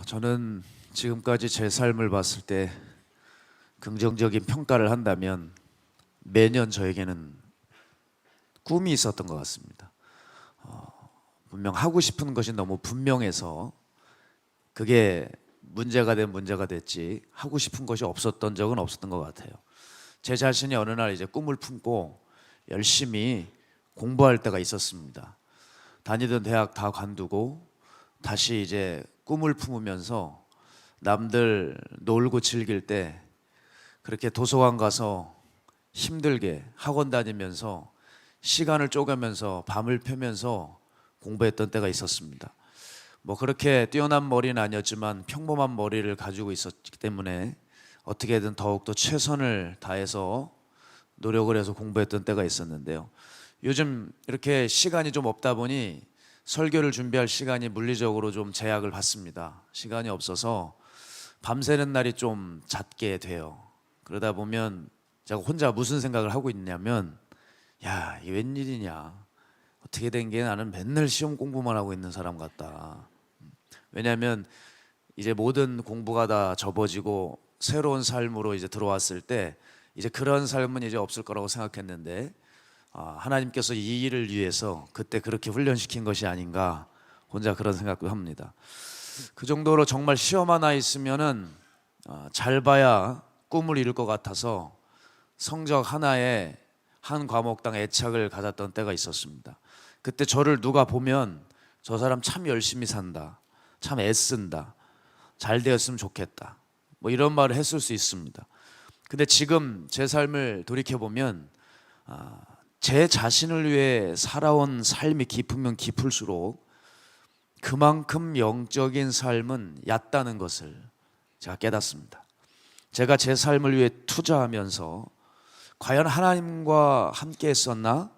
저는 지금까지 제 삶을 봤을 때 긍정적인 평가를 한다면 매년 저에게는 꿈이 있었던 것 같습니다. 분명 하고 싶은 것이 너무 분명해서 그게 문제가 됐지 하고 싶은 것이 없었던 적은 없었던 것 같아요. 제 자신이 어느 날 이제 꿈을 품고 열심히 공부할 때가 있었습니다. 다니던 대학 다 관두고 다시 이제 꿈을 품으면서 남들 놀고 즐길 때 그렇게 도서관 가서 힘들게 학원 다니면서 시간을 쪼개면서 밤을 새면서 공부했던 때가 있었습니다. 뭐 그렇게 뛰어난 머리는 아니었지만 평범한 머리를 가지고 있었기 때문에 어떻게든 더욱더 최선을 다해서 노력을 해서 공부했던 때가 있었는데요. 요즘 이렇게 시간이 좀 없다 보니 설교를 준비할 시간이 물리적으로 좀 제약을 받습니다. 시간이 없어서 밤새는 날이 좀 잦게 돼요. 그러다 보면 제가 혼자 무슨 생각을 하고 있냐면, 야, 이게 웬일이냐, 어떻게 된 게 나는 맨날 시험 공부만 하고 있는 사람 같다. 왜냐하면 이제 모든 공부가 다 접어지고 새로운 삶으로 이제 들어왔을 때 이제 그런 삶은 이제 없을 거라고 생각했는데, 하나님께서 이 일을 위해서 그때 그렇게 훈련시킨 것이 아닌가, 혼자 그런 생각도 합니다. 그 정도로 정말 시험 하나 있으면은 잘 봐야 꿈을 이룰 것 같아서 성적 하나에 한 과목당 애착을 가졌던 때가 있었습니다. 그때 저를 누가 보면 저 사람 참 열심히 산다, 참 애쓴다, 잘 되었으면 좋겠다, 뭐 이런 말을 했을 수 있습니다. 근데 지금 제 삶을 돌이켜보면 제 자신을 위해 살아온 삶이 깊으면 깊을수록 그만큼 영적인 삶은 얕다는 것을 제가 깨닫습니다. 제가 제 삶을 위해 투자하면서 과연 하나님과 함께 했었나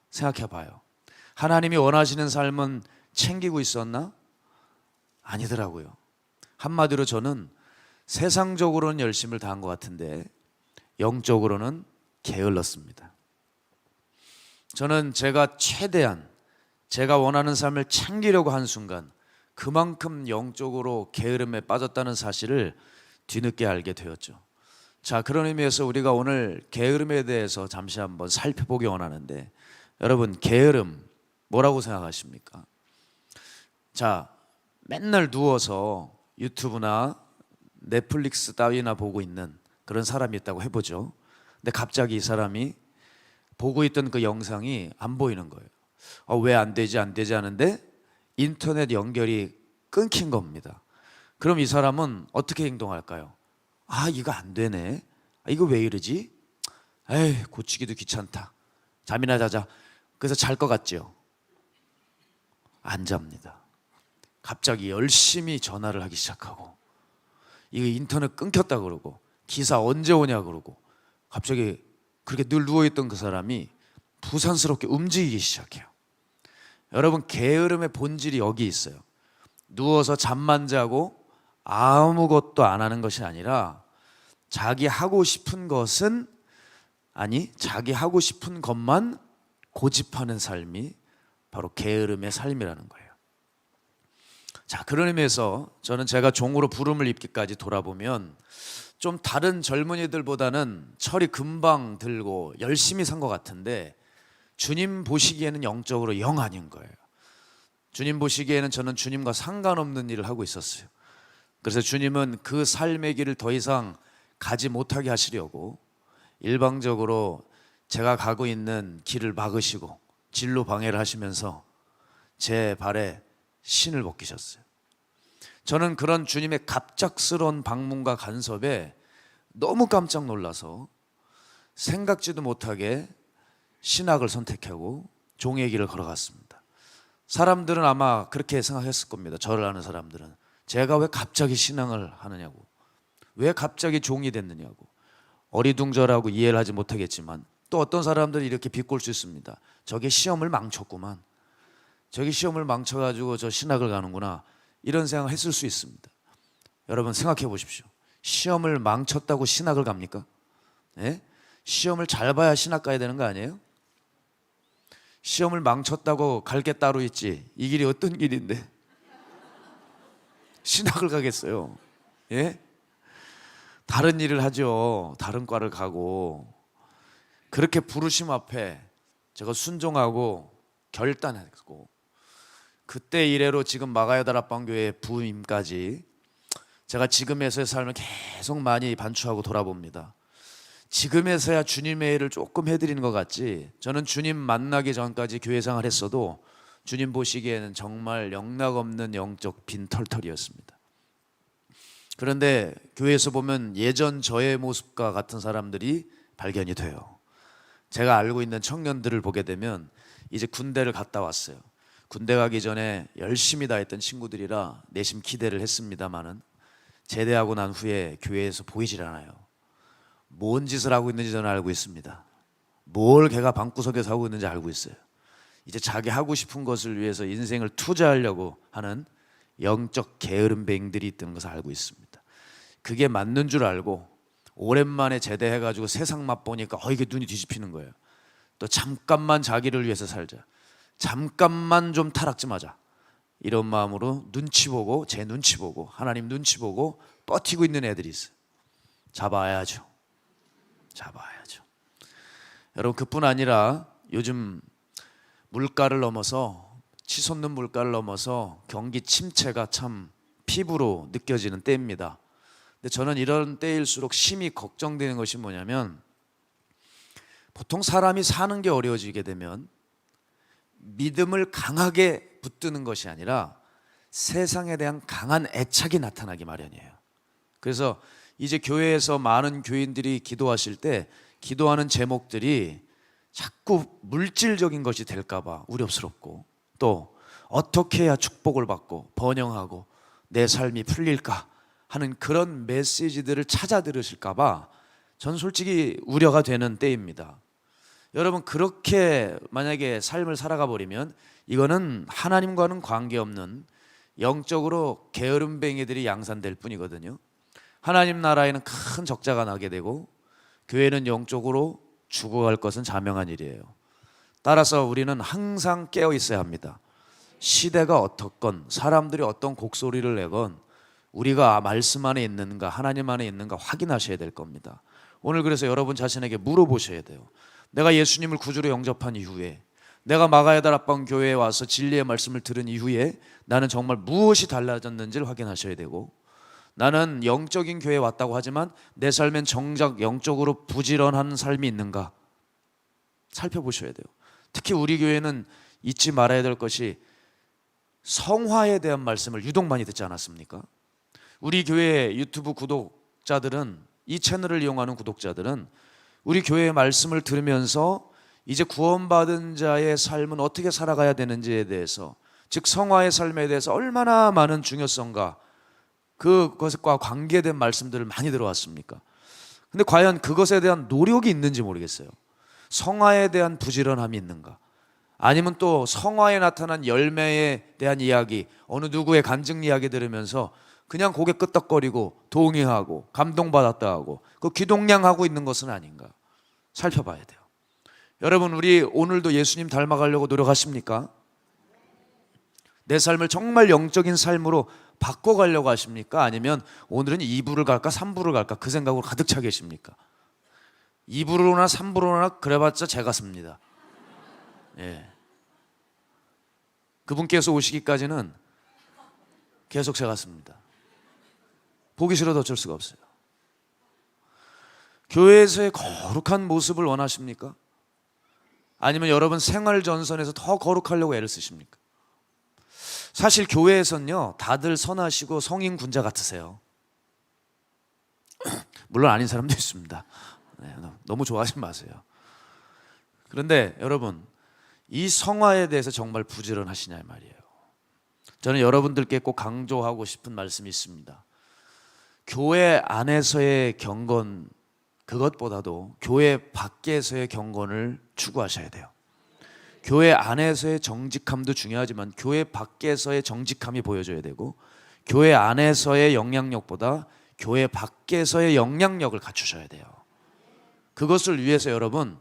생각해 봐요. 하나님이 원하시는 삶은 챙기고 있었나? 아니더라고요. 한마디로 저는 세상적으로는 열심을 다한 것 같은데 영적으로는 게을렀습니다. 저는 제가 최대한 제가 원하는 삶을 챙기려고 한 순간 그만큼 영적으로 게으름에 빠졌다는 사실을 뒤늦게 알게 되었죠. 자, 그런 의미에서 우리가 오늘 게으름에 대해서 잠시 한번 살펴보기 원하는데, 여러분, 게으름 뭐라고 생각하십니까? 자, 맨날 누워서 유튜브나 넷플릭스 따위나 보고 있는 그런 사람이 있다고 해보죠. 근데 갑자기 이 사람이 보고 있던 그 영상이 안 보이는 거예요. 왜 안 되지 하는데 인터넷 연결이 끊긴 겁니다. 그럼 이 사람은 어떻게 행동할까요? 이거 안 되네. 이거 왜 이러지? 에이, 고치기도 귀찮다. 잠이나 자자. 그래서 잘 것 같죠? 안 잡니다. 갑자기 열심히 전화를 하기 시작하고, 이거 인터넷 끊겼다 그러고, 기사 언제 오냐 그러고, 갑자기 그렇게 늘 누워있던 그 사람이 부산스럽게 움직이기 시작해요. 여러분, 게으름의 본질이 여기 있어요. 누워서 잠만 자고 아무것도 안 하는 것이 아니라 자기 하고 싶은 것은 자기 하고 싶은 것만 고집하는 삶이 바로 게으름의 삶이라는 거예요. 자, 그런 의미에서 저는 제가 종으로 부름을 입기까지 돌아보면 좀 다른 젊은이들보다는 철이 금방 들고 열심히 산 것 같은데, 주님 보시기에는 영적으로 영 아닌 거예요. 주님 보시기에는 저는 주님과 상관없는 일을 하고 있었어요. 그래서 주님은 그 삶의 길을 더 이상 가지 못하게 하시려고 일방적으로 제가 가고 있는 길을 막으시고 진로 방해를 하시면서 제 발에 신을 벗기셨어요. 저는 그런 주님의 갑작스러운 방문과 간섭에 너무 깜짝 놀라서 생각지도 못하게 신학을 선택하고 종의 길을 걸어갔습니다. 사람들은 아마 그렇게 생각했을 겁니다. 저를 아는 사람들은 제가 왜 갑자기 신앙을 하느냐고, 왜 갑자기 종이 됐느냐고 어리둥절하고 이해를 하지 못하겠지만, 또 어떤 사람들이 이렇게 비꼴 수 있습니다. 저게 시험을 망쳤구만, 저게 시험을 망쳐가지고 저 신학을 가는구나, 이런 생각을 했을 수 있습니다. 여러분, 생각해 보십시오. 시험을 망쳤다고 신학을 갑니까? 네? 시험을 잘 봐야 신학 가야 되는 거 아니에요? 시험을 망쳤다고 갈 게 따로 있지, 이 길이 어떤 길인데 신학을 가겠어요? 예? 다른 일을 하죠. 다른 과를 가고. 그렇게 부르심 앞에 제가 순종하고 결단했고, 그때 이래로 지금 마가야다락방교회 부임까지 제가 지금에서의 삶을 계속 많이 반추하고 돌아봅니다. 지금에서야 주님의 일을 조금 해드리는 것 같지, 저는 주님 만나기 전까지 교회 생활 했어도 주님 보시기에는 정말 영락없는 영적 빈털털이었습니다. 그런데 교회에서 보면 예전 저의 모습과 같은 사람들이 발견이 돼요. 제가 알고 있는 청년들을 보게 되면 이제 군대를 갔다 왔어요. 군대 가기 전에 열심히 다했던 친구들이라 내심 기대를 했습니다마는 제대하고 난 후에 교회에서 보이질 않아요. 뭔 짓을 하고 있는지 저는 알고 있습니다. 뭘 걔가 방구석에서 하고 있는지 알고 있어요. 이제 자기 하고 싶은 것을 위해서 인생을 투자하려고 하는 영적 게으름뱅이들이 있다는 것을 알고 있습니다. 그게 맞는 줄 알고 오랜만에 제대해가지고 세상 맛보니까 이게 눈이 뒤집히는 거예요. 또 잠깐만 자기를 위해서 살자, 잠깐만 좀 타락 좀 하자, 이런 마음으로 눈치 보고, 제 눈치 보고, 하나님 눈치 보고 버티고 있는 애들이 있어요. 잡아야죠. 여러분, 그뿐 아니라 요즘 물가를 넘어서, 치솟는 물가를 넘어서 경기 침체가 참 피부로 느껴지는 때입니다. 근데 저는 이런 때일수록 심히 걱정되는 것이 뭐냐면, 보통 사람이 사는 게 어려워지게 되면 믿음을 강하게 붙드는 것이 아니라 세상에 대한 강한 애착이 나타나기 마련이에요. 그래서 이제 교회에서 많은 교인들이 기도하실 때 기도하는 제목들이 자꾸 물질적인 것이 될까 봐 우려스럽고, 또 어떻게 해야 축복을 받고 번영하고 내 삶이 풀릴까 하는 그런 메시지들을 찾아 들으실까 봐 전 솔직히 우려가 되는 때입니다. 여러분, 그렇게 만약에 삶을 살아가 버리면 이거는 하나님과는 관계없는 영적으로 게으름뱅이들이 양산될 뿐이거든요. 하나님 나라에는 큰 적자가 나게 되고 교회는 영적으로 죽어갈 것은 자명한 일이에요. 따라서 우리는 항상 깨어 있어야 합니다. 시대가 어떻건, 사람들이 어떤 곡소리를 내건 우리가 말씀 안에 있는가, 하나님 안에 있는가 확인하셔야 될 겁니다. 오늘 그래서 여러분 자신에게 물어보셔야 돼요. 내가 예수님을 구주로 영접한 이후에, 내가 마가야다락방 교회에 와서 진리의 말씀을 들은 이후에 나는 정말 무엇이 달라졌는지를 확인하셔야 되고, 나는 영적인 교회에 왔다고 하지만 내 삶엔 정작 영적으로 부지런한 삶이 있는가 살펴보셔야 돼요. 특히 우리 교회는 잊지 말아야 될 것이 성화에 대한 말씀을 유독 많이 듣지 않았습니까? 우리 교회 유튜브 구독자들은, 이 채널을 이용하는 구독자들은 우리 교회의 말씀을 들으면서 이제 구원받은 자의 삶은 어떻게 살아가야 되는지에 대해서, 즉 성화의 삶에 대해서 얼마나 많은 중요성과 그것과 관계된 말씀들을 많이 들어왔습니까? 근데 과연 그것에 대한 노력이 있는지 모르겠어요. 성화에 대한 부지런함이 있는가? 아니면 또 성화에 나타난 열매에 대한 이야기, 어느 누구의 간증 이야기 들으면서 그냥 고개 끄덕거리고 동의하고 감동받았다 하고 그 귀동냥하고 있는 것은 아닌가 살펴봐야 돼요. 여러분, 우리 오늘도 예수님 닮아가려고 노력하십니까? 내 삶을 정말 영적인 삶으로 바꿔가려고 하십니까? 아니면 오늘은 2부를 갈까 3부를 갈까 그 생각으로 가득 차 계십니까? 2부로나 3부로나 그래봤자 제가 씁니다. 예. 그분께서 오시기까지는 계속 제가 씁니다. 보기 싫어도 어쩔 수가 없어요. 교회에서의 거룩한 모습을 원하십니까? 아니면 여러분 생활 전선에서 더 거룩하려고 애를 쓰십니까? 사실 교회에서는요, 다들 선하시고 성인 군자 같으세요. 물론 아닌 사람도 있습니다. 네, 너무 좋아하지 마세요. 그런데 여러분, 이 성화에 대해서 정말 부지런하시냐 말이에요. 저는 여러분들께 꼭 강조하고 싶은 말씀이 있습니다. 교회 안에서의 경건, 그것보다도 교회 밖에서의 경건을 추구하셔야 돼요. 교회 안에서의 정직함도 중요하지만 교회 밖에서의 정직함이 보여줘야 되고, 교회 안에서의 영향력보다 교회 밖에서의 영향력을 갖추셔야 돼요. 그것을 위해서 여러분,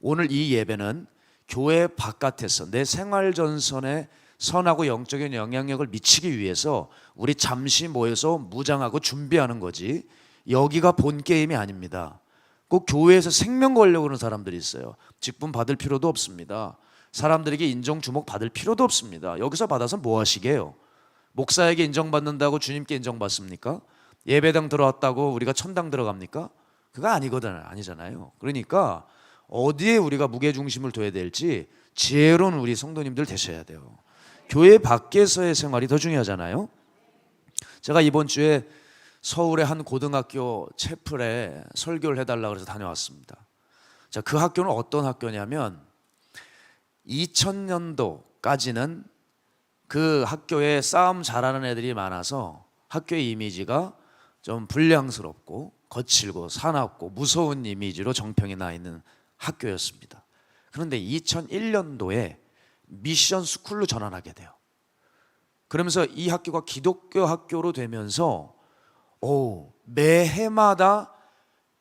오늘 이 예배는 교회 바깥에서 내 생활 전선에 선하고 영적인 영향력을 미치기 위해서 우리 잠시 모여서 무장하고 준비하는 거지, 여기가 본 게임이 아닙니다. 꼭 교회에서 생명 걸려고 그러는 사람들이 있어요. 직분 받을 필요도 없습니다. 사람들에게 인정 주목 받을 필요도 없습니다. 여기서 받아서 뭐 하시게요? 목사에게 인정받는다고 주님께 인정받습니까? 예배당 들어왔다고 우리가 천당 들어갑니까? 그거 아니잖아요. 그러니까 어디에 우리가 무게중심을 둬야 될지 지혜로운 우리 성도님들 되셔야 돼요. 교회 밖에서의 생활이 더 중요하잖아요. 제가 이번 주에 서울의 한 고등학교 채플에 설교를 해달라고 해서 다녀왔습니다. 자, 그 학교는 어떤 학교냐면 2000년도까지는 그 학교에 싸움 잘하는 애들이 많아서 학교의 이미지가 좀 불량스럽고 거칠고 사납고 무서운 이미지로 정평이 나 있는 학교였습니다. 그런데 2001년도에 미션 스쿨로 전환하게 돼요. 그러면서 이 학교가 기독교 학교로 되면서 매해마다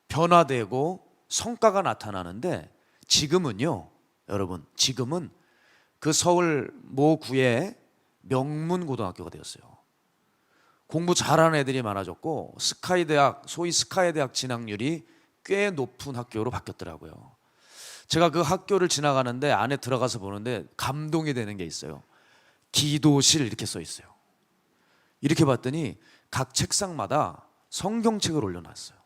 변화되고 성과가 나타나는데, 지금은요, 여러분, 지금은 그 서울 모 구의 명문 고등학교가 되었어요. 공부 잘하는 애들이 많아졌고 스카이대학, 소위 스카이대학 진학률이 꽤 높은 학교로 바뀌었더라고요. 제가 그 학교를 지나가는데 안에 들어가서 보는데 감동이 되는 게 있어요. 기도실 이렇게 써 있어요. 이렇게 봤더니 각 책상마다 성경책을 올려놨어요.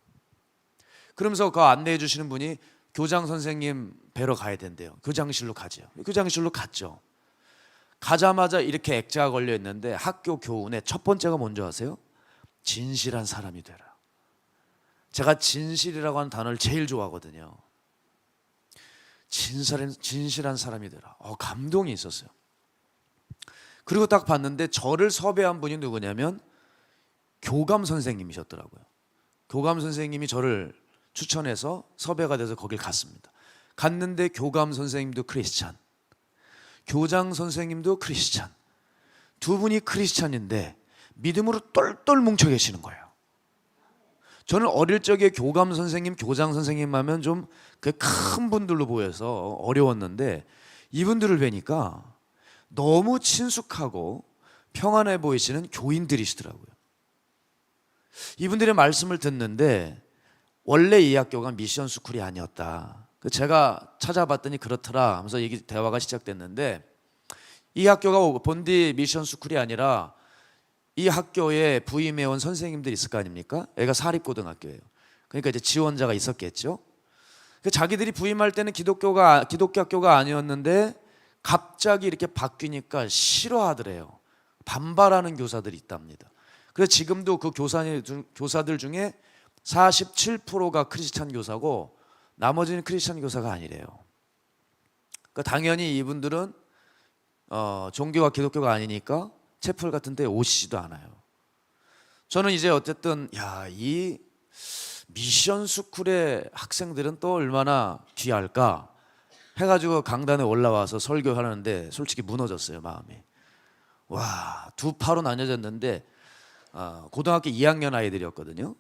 그러면서 그 안내해 주시는 분이 교장 선생님 뵈러 가야 된대요. 교장실로 가죠. 교장실로 갔죠. 가자마자 이렇게 액자가 걸려 있는데 학교 교훈의 첫 번째가 뭔지 아세요? 진실한 사람이 되라. 제가 진실이라고 하는 단어를 제일 좋아하거든요. 진실한 사람이 되라. 감동이 있었어요. 그리고 딱 봤는데 저를 섭외한 분이 누구냐면 교감 선생님이셨더라고요. 교감 선생님이 저를 추천해서 섭외가 돼서 거길 갔습니다. 갔는데 교감 선생님도 크리스찬, 교장 선생님도 크리스찬, 두 분이 크리스찬인데 믿음으로 똘똘 뭉쳐 계시는 거예요. 저는 어릴 적에 교감 선생님, 교장 선생님 하면 좀 큰 분들로 보여서 어려웠는데 이분들을 뵈니까 너무 친숙하고 평안해 보이시는 교인들이시더라고요. 이분들의 말씀을 듣는데 원래 이 학교가 미션 스쿨이 아니었다. 제가 찾아봤더니 그렇더라 하면서 대화가 시작됐는데, 이 학교가 본디 미션 스쿨이 아니라 이 학교에 부임해온 선생님들이 있을 거 아닙니까? 여기가 사립고등학교예요. 그러니까 이제 지원자가 있었겠죠. 자기들이 부임할 때는 기독교 학교가 아니었는데 갑자기 이렇게 바뀌니까 싫어하더래요. 반발하는 교사들이 있답니다. 그래서 지금도 그 교사들 중에 47%가 크리스찬 교사고 나머지는 크리스찬 교사가 아니래요. 그러니까 당연히 이분들은 종교가 기독교가 아니니까 채플 같은 데 오시지도 않아요. 저는 이제 어쨌든 이 미션 스쿨의 학생들은 또 얼마나 귀할까 해가지고 강단에 올라와서 설교하는데 솔직히 무너졌어요, 마음이. 와, 두 파로 나뉘어졌는데 고등학교 2학년 아이들이었거든요.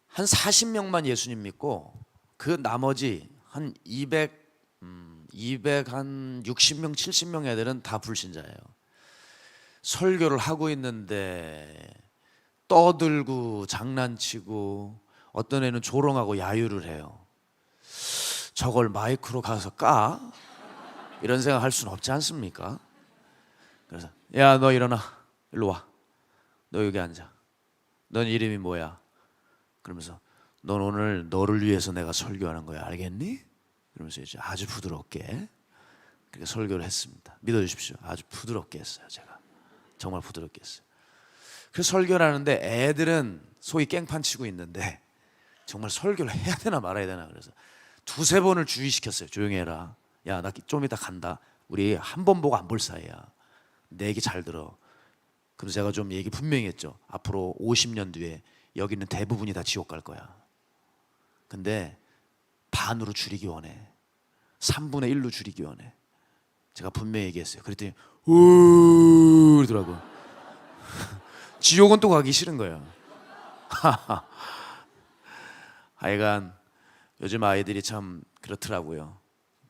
한 40명만 예수님 믿고 그 나머지 한 260명, 70명 애들은 다 불신자예요. 설교를 하고 있는데 떠들고 장난치고 어떤 애는 조롱하고 야유를 해요. 저걸 마이크로 가서 까? 이런 생각 할 수는 없지 않습니까? 그래서 야, 너 일어나. 일로 와. 너 여기 앉아. 넌 이름이 뭐야? 그러면서 넌 오늘 너를 위해서 내가 설교하는 거야. 알겠니? 그러면서 이제 아주 부드럽게 그렇게 설교를 했습니다. 믿어주십시오. 아주 부드럽게 했어요. 제가 정말 부드럽게 했어요. 그래서 설교를 하는데 애들은 소위 깽판 치고 있는데 정말 설교를 해야 되나 말아야 되나, 그래서 두세 번을 주의시켰어요. 조용히 해라. 야, 나 좀 이따 간다. 우리 한 번 보고 안 볼 사이야. 내 얘기 잘 들어. 그래서 제가 좀 얘기 분명히 했죠. 앞으로 50년 뒤에 여기는 대부분이 다 지옥 갈 거야. 근데 반으로 줄이기 원해. 3분의 1로 줄이기 원해. 제가 분명히 얘기했어요. 그랬더니 우 그러더라고요. 지옥은 또 가기 싫은 거예요. 하여간 요즘 아이들이 참 그렇더라고요.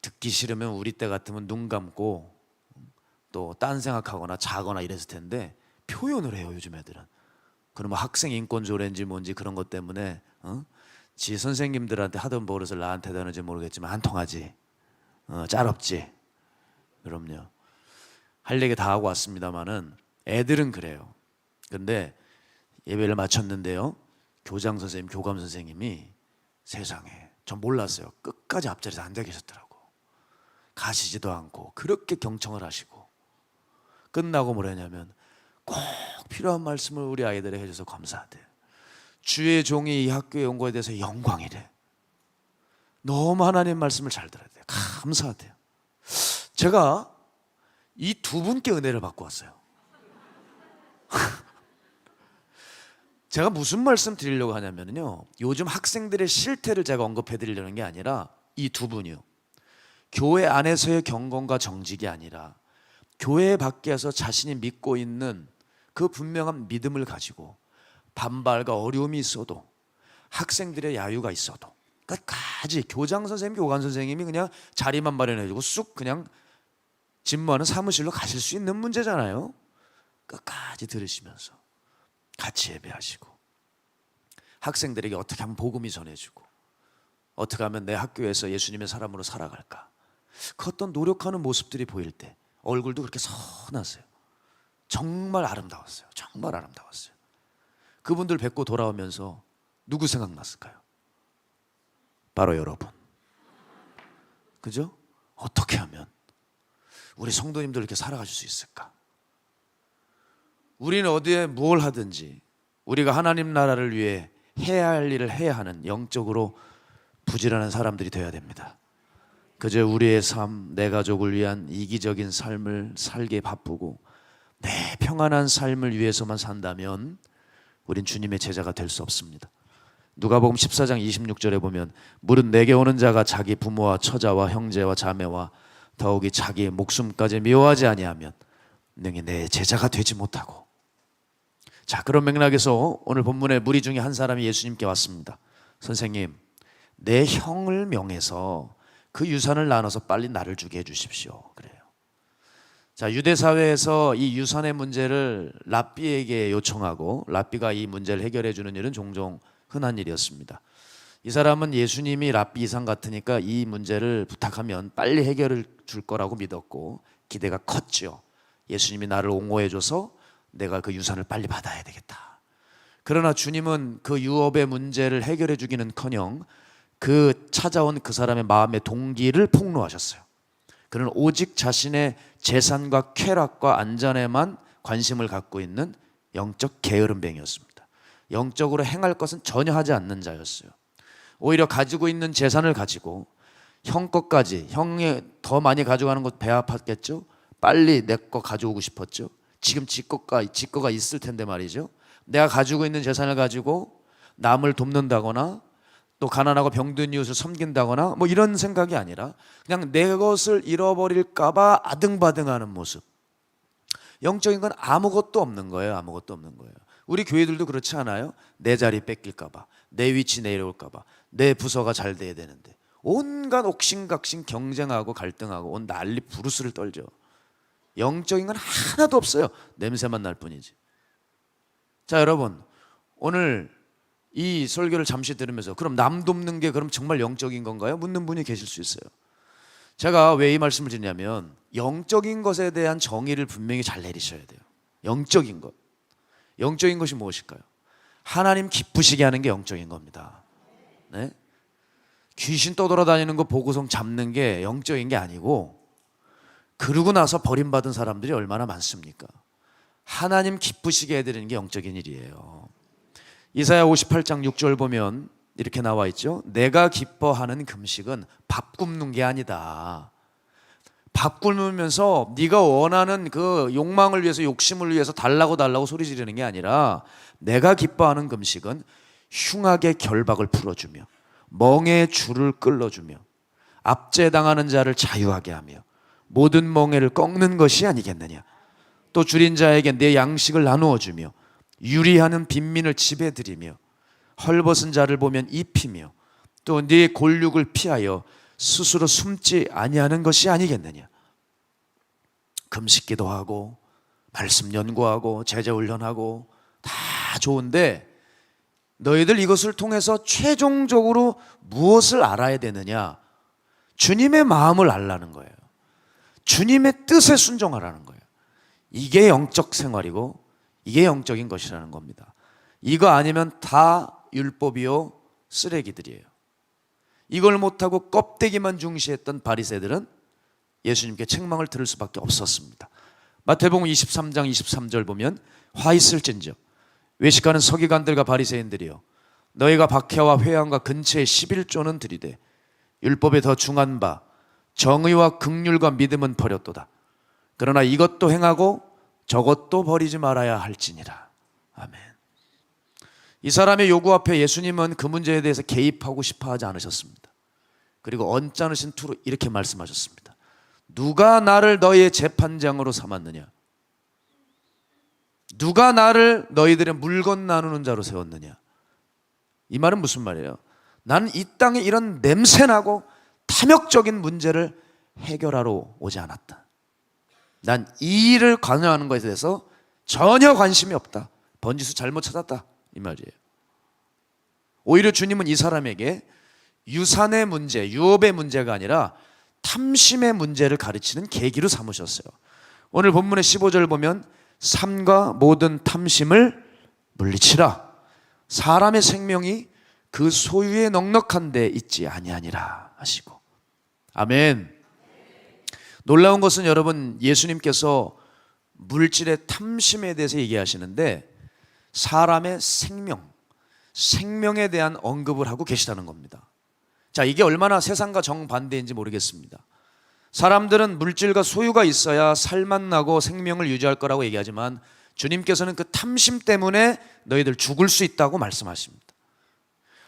듣기 싫으면 우리 때 같으면 눈 감고 또 딴 생각하거나 자거나 이랬을 텐데 표현을 해요 요즘 애들은. 그러면 학생 인권 조례인지 뭔지 그런 것 때문에 지 선생님들한테 하던 버릇을 나한테도 하는지 모르겠지만 안 통하지. 짤없지. 그럼요. 할 얘기 다 하고 왔습니다마는 애들은 그래요. 근데 예배를 마쳤는데요, 교장 선생님, 교감 선생님이 세상에, 전 몰랐어요. 끝까지 앞자리에서 앉아 계셨더라고. 가시지도 않고 그렇게 경청을 하시고, 끝나고 뭐라냐면 꼭 필요한 말씀을 우리 아이들에게 해줘서 감사하대요. 주의 종이 이 학교에 온 거에 대해서 영광이래. 너무 하나님 말씀을 잘 들어야 돼요. 감사하대요. 제가 이 두 분께 은혜를 받고 왔어요. 제가 무슨 말씀 드리려고 하냐면요, 요즘 학생들의 실태를 제가 언급해 드리려는 게 아니라 이 두 분이요, 교회 안에서의 경건과 정직이 아니라 교회 밖에서 자신이 믿고 있는 그 분명한 믿음을 가지고 반발과 어려움이 있어도, 학생들의 야유가 있어도 끝까지 교장 선생님, 교관 선생님이 그냥 자리만 마련해주고 쑥 그냥 집무하는 사무실로 가실 수 있는 문제잖아요. 끝까지 들으시면서 같이 예배하시고, 학생들에게 어떻게 하면 복음이 전해주고, 어떻게 하면 내 학교에서 예수님의 사람으로 살아갈까, 그 어떤 노력하는 모습들이 보일 때 얼굴도 그렇게 선하세요. 정말 아름다웠어요. 정말 아름다웠어요. 그분들 뵙고 돌아오면서 누구 생각났을까요? 바로 여러분. 그죠? 어떻게 하면 우리 성도님들 이렇게 살아가실 수 있을까? 우리는 어디에 뭘 하든지 우리가 하나님 나라를 위해 해야 할 일을 해야 하는 영적으로 부지런한 사람들이 되어야 됩니다. 그저 우리의 삶, 내 가족을 위한 이기적인 삶을 살기에 바쁘고 내 평안한 삶을 위해서만 산다면 우린 주님의 제자가 될 수 없습니다. 누가복음 14장 26절에 보면, 무릇 내게 오는 자가 자기 부모와 처자와 형제와 자매와 더욱이 자기 목숨까지 미워하지 아니하면 능히 내 제자가 되지 못하고. 자, 그런 맥락에서 오늘 본문의 무리 중에 한 사람이 예수님께 왔습니다. 선생님, 내 형을 명해서 그 유산을 나눠서 빨리 나를 주게 해주십시오. 그래요. 자, 유대 사회에서 이 유산의 문제를 랍비에게 요청하고 랍비가 이 문제를 해결해 주는 일은 종종 흔한 일이었습니다. 이 사람은 예수님이 랍비 이상 같으니까 이 문제를 부탁하면 빨리 해결을 줄 거라고 믿었고 기대가 컸죠. 예수님이 나를 옹호해줘서 내가 그 유산을 빨리 받아야 되겠다. 그러나 주님은 그 유업의 문제를 해결해 주기는커녕 그 찾아온 그 사람의 마음의 동기를 폭로하셨어요. 그는 오직 자신의 재산과 쾌락과 안전에만 관심을 갖고 있는 영적 게으름뱅이였습니다. 영적으로 행할 것은 전혀 하지 않는 자였어요. 오히려 가지고 있는 재산을 가지고 형 것까지, 형이 더 많이 가져가는 것 배 아팠겠죠? 빨리 내 거 가져오고 싶었죠? 지금 지 거가 있을 텐데 말이죠. 내가 가지고 있는 재산을 가지고 남을 돕는다거나 또 가난하고 병든 이웃을 섬긴다거나 뭐 이런 생각이 아니라 그냥 내 것을 잃어버릴까 봐 아등바등하는 모습. 영적인 건 아무것도 없는 거예요. 아무것도 없는 거예요. 우리 교회들도 그렇지 않아요? 내 자리 뺏길까 봐, 내 위치 내려올까 봐, 내 부서가 잘 돼야 되는데 온갖 옥신각신 경쟁하고 갈등하고 온 난리 부르스를 떨죠. 영적인 건 하나도 없어요. 냄새만 날 뿐이지. 자, 여러분, 오늘 이 설교를 잠시 들으면서 그럼 남 돕는 게 그럼 정말 영적인 건가요? 묻는 분이 계실 수 있어요. 제가 왜 이 말씀을 드리냐면 영적인 것에 대한 정의를 분명히 잘 내리셔야 돼요. 영적인 것. 영적인 것이 무엇일까요? 하나님 기쁘시게 하는 게 영적인 겁니다. 네? 귀신 떠돌아다니는 거 보고서 잡는 게 영적인 게 아니고, 그러고 나서 버림받은 사람들이 얼마나 많습니까? 하나님 기쁘시게 해드리는 게 영적인 일이에요. 이사야 58장 6절 보면 이렇게 나와 있죠. 내가 기뻐하는 금식은 밥 굶는 게 아니다. 밥 굶으면서 네가 원하는 그 욕망을 위해서, 욕심을 위해서 달라고 소리 지르는 게 아니라, 내가 기뻐하는 금식은 흉악의 결박을 풀어주며 멍에의 줄을 끌어주며 압제당하는 자를 자유하게 하며 모든 멍에를 꺾는 것이 아니겠느냐. 또 줄인 자에게 내 양식을 나누어 주며 유리하는 빈민을 집에 들이며 헐벗은 자를 보면 입히며 또 네 골육을 피하여 스스로 숨지 아니하는 것이 아니겠느냐. 금식기도 하고 말씀 연구하고 제자 훈련하고 다 좋은데 너희들 이것을 통해서 최종적으로 무엇을 알아야 되느냐? 주님의 마음을 알라는 거예요. 주님의 뜻에 순종하라는 거예요. 이게 영적 생활이고 이게 영적인 것이라는 겁니다. 이거 아니면 다 율법이요 쓰레기들이에요. 이걸 못하고 껍데기만 중시했던 바리새들은 예수님께 책망을 들을 수밖에 없었습니다. 마태복음 23장 23절 보면 화 있을진저 외식하는 서기관들과 바리새인들이여 너희가 박해와 회당과 근처에 11조는 들이되 율법에 더 중한 바 정의와 긍휼과 믿음은 버렸도다. 그러나 이것도 행하고 저것도 버리지 말아야 할지니라. 아멘. 이 사람의 요구 앞에 예수님은 그 문제에 대해서 개입하고 싶어 하지 않으셨습니다. 그리고 언짢으신 투로 이렇게 말씀하셨습니다. 누가 나를 너희의 재판장으로 삼았느냐? 누가 나를 너희들의 물건 나누는 자로 세웠느냐? 이 말은 무슨 말이에요? 나는 이 땅에 이런 냄새나고 탐욕적인 문제를 해결하러 오지 않았다. 난 이 일을 관여하는 것에 대해서 전혀 관심이 없다. 번지수 잘못 찾았다. 이 말이에요. 오히려 주님은 이 사람에게 유산의 문제, 유업의 문제가 아니라 탐심의 문제를 가르치는 계기로 삼으셨어요. 오늘 본문의 15절 보면 삼가 모든 탐심을 물리치라. 사람의 생명이 그 소유에 넉넉한 데 있지 아니하니라 하시고. 아멘. 놀라운 것은 여러분, 예수님께서 물질의 탐심에 대해서 얘기하시는데 사람의 생명에 대한 언급을 하고 계시다는 겁니다. 자, 이게 얼마나 세상과 정반대인지 모르겠습니다. 사람들은 물질과 소유가 있어야 살만 나고 생명을 유지할 거라고 얘기하지만 주님께서는 그 탐심 때문에 너희들 죽을 수 있다고 말씀하십니다.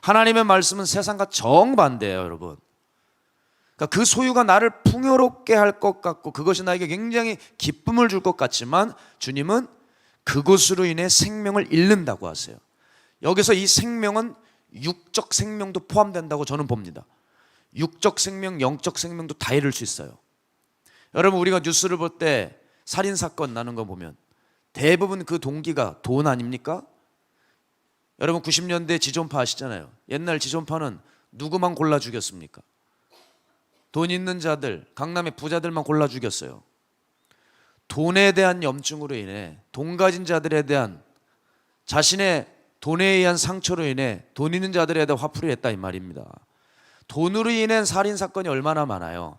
하나님의 말씀은 세상과 정반대예요, 여러분. 그러니까 그 소유가 나를 풍요롭게 할 것 같고 그것이 나에게 굉장히 기쁨을 줄 것 같지만 주님은 그것으로 인해 생명을 잃는다고 하세요. 여기서 이 생명은 육적 생명도 포함된다고 저는 봅니다. 육적 생명, 영적 생명도 다 잃을 수 있어요. 여러분, 우리가 뉴스를 볼 때 살인사건 나는 거 보면 대부분 그 동기가 돈 아닙니까? 여러분 90년대 지존파 아시잖아요. 옛날 지존파는 누구만 골라 죽였습니까? 돈 있는 자들, 강남의 부자들만 골라 죽였어요. 돈에 대한 염증으로 인해 돈 가진 자들에 대한 자신의 돈에 의한 상처로 인해 돈 있는 자들에 대한 화풀이를 했다 이 말입니다. 돈으로 인한 살인사건이 얼마나 많아요.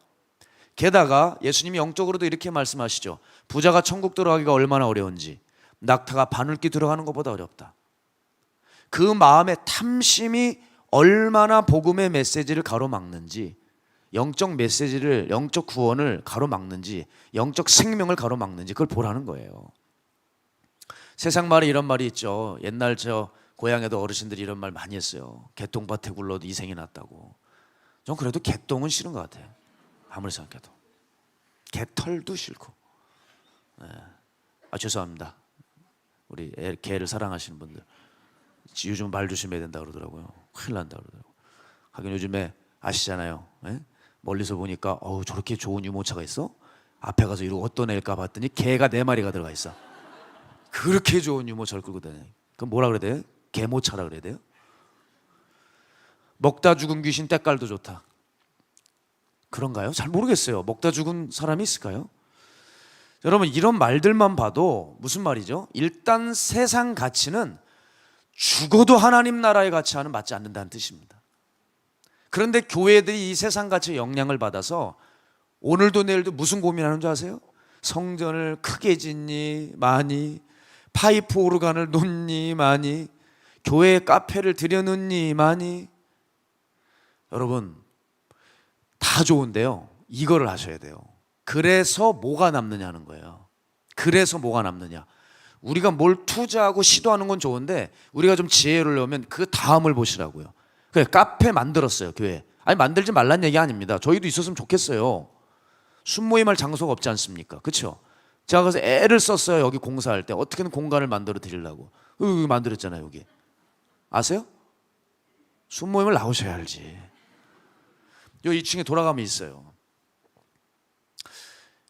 게다가 예수님이 영적으로도 이렇게 말씀하시죠. 부자가 천국 들어가기가 얼마나 어려운지 낙타가 바늘기 들어가는 것보다 어렵다. 그 마음의 탐심이 얼마나 복음의 메시지를 가로막는지, 영적 메시지를, 영적 구원을 가로막는지, 영적 생명을 가로막는지 그걸 보라는 거예요. 세상 말에 이런 말이 있죠. 옛날 저 고향에도 어르신들이 이런 말 많이 했어요. 개똥밭에 굴러도 이생이 났다고. 전 그래도 개똥은 싫은 것 같아요. 아무리 생각해도 개털도 싫고. 네. 죄송합니다. 우리 개를 사랑하시는 분들 요즘 말 조심해야 된다 그러더라고요. 큰일 난다 그러더라고요. 하긴 요즘에 아시잖아요. 네? 멀리서 보니까 저렇게 좋은 유모차가 있어? 앞에 가서 이러고 어떤 애일까 봤더니 개가 4마리가 들어가 있어. 그렇게 좋은 유모차를 끌고 다녀. 그럼 뭐라 그래야 돼요? 개모차라 그래야 돼요? 먹다 죽은 귀신 때깔도 좋다. 그런가요? 잘 모르겠어요. 먹다 죽은 사람이 있을까요? 여러분, 이런 말들만 봐도 무슨 말이죠? 일단 세상 가치는 죽어도 하나님 나라의 가치와는 맞지 않는다는 뜻입니다. 그런데 교회들이 이 세상 가치의 영향을 받아서 오늘도 내일도 무슨 고민하는 줄 아세요? 성전을 크게 짓니 많이, 파이프 오르간을 놓니 많이, 교회에 카페를 들여놓니 많이. 여러분, 다 좋은데요, 이거를 하셔야 돼요. 그래서 뭐가 남느냐는 거예요. 그래서 뭐가 남느냐. 우리가 뭘 투자하고 시도하는 건 좋은데 우리가 좀 지혜를 내면 그 다음을 보시라고요. 그래, 카페 만들었어요, 교회. 아니, 만들지 말란 얘기 아닙니다. 저희도 있었으면 좋겠어요. 순모임할 장소가 없지 않습니까? 그렇죠? 제가 그래서 애를 썼어요. 여기 공사할 때 어떻게든 공간을 만들어 드리려고. 여기 만들었잖아요. 여기 아세요? 순모임을 나오셔야 알지. 요 2층에 돌아가면 있어요.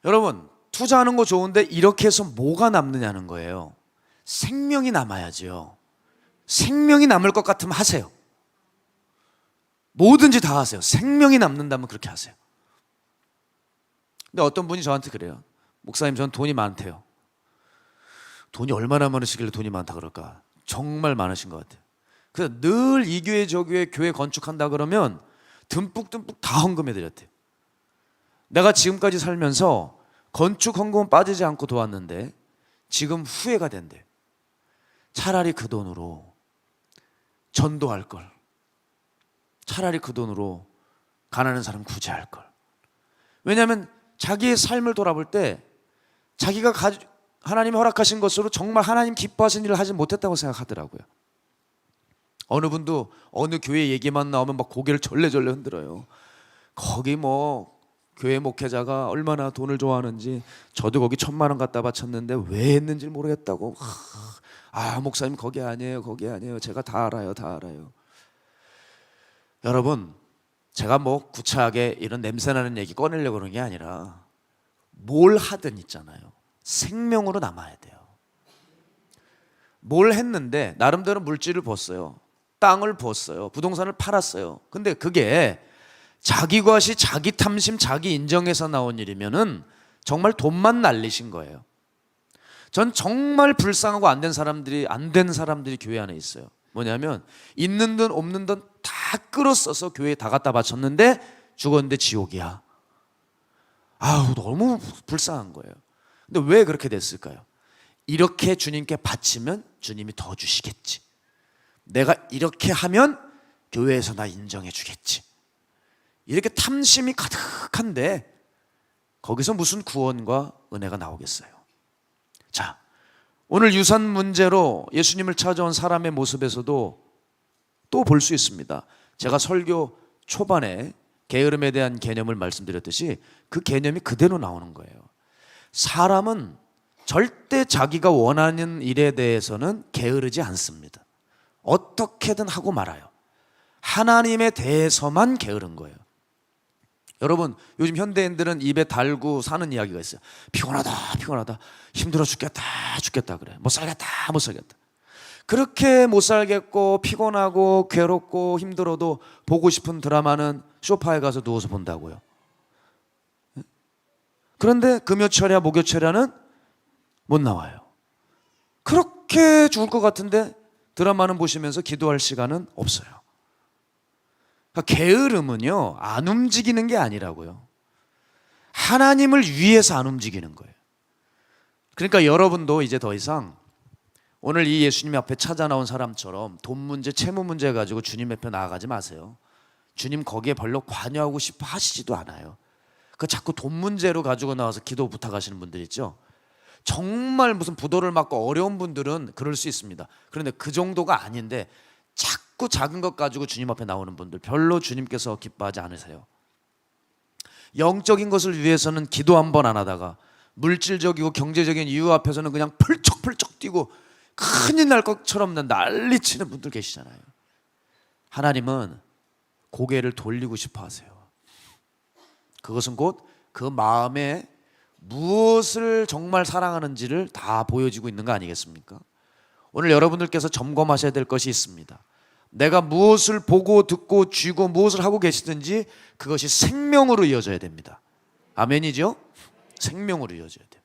여러분, 투자하는 거 좋은데 이렇게 해서 뭐가 남느냐는 거예요. 생명이 남아야죠. 생명이 남을 것 같으면 하세요. 뭐든지 다 하세요. 생명이 남는다면 그렇게 하세요. 근데 어떤 분이 저한테 그래요. 목사님, 전 돈이 많대요. 돈이 얼마나 많으시길래 돈이 많다 그럴까? 정말 많으신 것 같아요. 그래서 늘 이 교회 저 교회 건축한다 그러면 듬뿍듬뿍 다 헌금해 드렸대요. 내가 지금까지 살면서 건축 헌금은 빠지지 않고 도왔는데 지금 후회가 된대. 차라리 그 돈으로 전도할 걸. 차라리 그 돈으로 가난한 사람 구제할 걸. 왜냐하면 자기의 삶을 돌아볼 때 자기가 하나님이 허락하신 것으로 정말 하나님 기뻐하신 일을 하지 못했다고 생각하더라고요. 어느 분도 어느 교회 얘기만 나오면 막 고개를 절레절레 흔들어요. 거기 뭐 교회 목회자가 얼마나 돈을 좋아하는지, 저도 거기 1,000만 원 갖다 바쳤는데 왜 했는지 모르겠다고. 목사님 거기 아니에요, 거기 아니에요. 제가 다 알아요, 다 알아요. 여러분, 제가 뭐 구차하게 이런 냄새나는 얘기 꺼내려고 그러는 게 아니라 뭘 하든 있잖아요, 생명으로 남아야 돼요. 뭘 했는데 나름대로 물질을 벌었어요. 땅을 부었어요. 부동산을 팔았어요. 근데 그게 자기 과시, 자기 탐심, 자기 인정에서 나온 일이면은 정말 돈만 날리신 거예요. 전 정말 불쌍하고 안 된 사람들이 교회 안에 있어요. 뭐냐면 있는 돈 없는 돈 다 끌어써서 교회에 다 갖다 바쳤는데 죽었는데 지옥이야. 너무 불쌍한 거예요. 근데 왜 그렇게 됐을까요? 이렇게 주님께 바치면 주님이 더 주시겠지. 내가 이렇게 하면 교회에서 나 인정해 주겠지. 이렇게 탐심이 가득한데 거기서 무슨 구원과 은혜가 나오겠어요? 자, 오늘 유산 문제로 예수님을 찾아온 사람의 모습에서도 또 볼 수 있습니다. 제가 설교 초반에 게으름에 대한 개념을 말씀드렸듯이 그 개념이 그대로 나오는 거예요. 사람은 절대 자기가 원하는 일에 대해서는 게으르지 않습니다. 어떻게든 하고 말아요. 하나님에 대해서만 게으른 거예요. 여러분, 요즘 현대인들은 입에 달고 사는 이야기가 있어요. 피곤하다, 힘들어 죽겠다 그래. 못 살겠다. 그렇게 못 살겠고 피곤하고 괴롭고 힘들어도 보고 싶은 드라마는 소파에 가서 누워서 본다고요. 그런데 금요철야 목요철야는 못 나와요. 그렇게 죽을 것 같은데 드라마는 보시면서 기도할 시간은 없어요. 그러니까 게으름은요, 안 움직이는 게 아니라고요. 하나님을 위해서 안 움직이는 거예요. 그러니까 여러분도 이제 더 이상 오늘 이 예수님 앞에 찾아 나온 사람처럼 돈 문제, 채무 문제 가지고 주님 앞에 나아가지 마세요. 주님 거기에 별로 관여하고 싶어 하시지도 않아요. 그 자꾸 돈 문제로 가지고 나와서 기도 부탁하시는 분들 있죠. 정말 무슨 부도를 맞고 어려운 분들은 그럴 수 있습니다. 그런데 그 정도가 아닌데 자꾸 작은 것 가지고 주님 앞에 나오는 분들 별로 주님께서 기뻐하지 않으세요. 영적인 것을 위해서는 기도 한 번 안 하다가 물질적이고 경제적인 이유 앞에서는 그냥 펄쩍펄쩍 뛰고 큰일 날 것처럼 난리치는 분들 계시잖아요. 하나님은 고개를 돌리고 싶어 하세요. 그것은 곧 그 마음에 무엇을 정말 사랑하는지를 다 보여지고 있는 거 아니겠습니까? 오늘 여러분들께서 점검하셔야 될 것이 있습니다. 내가 무엇을 보고 듣고 쥐고 무엇을 하고 계시든지 그것이 생명으로 이어져야 됩니다. 아멘이죠? 생명으로 이어져야 돼요.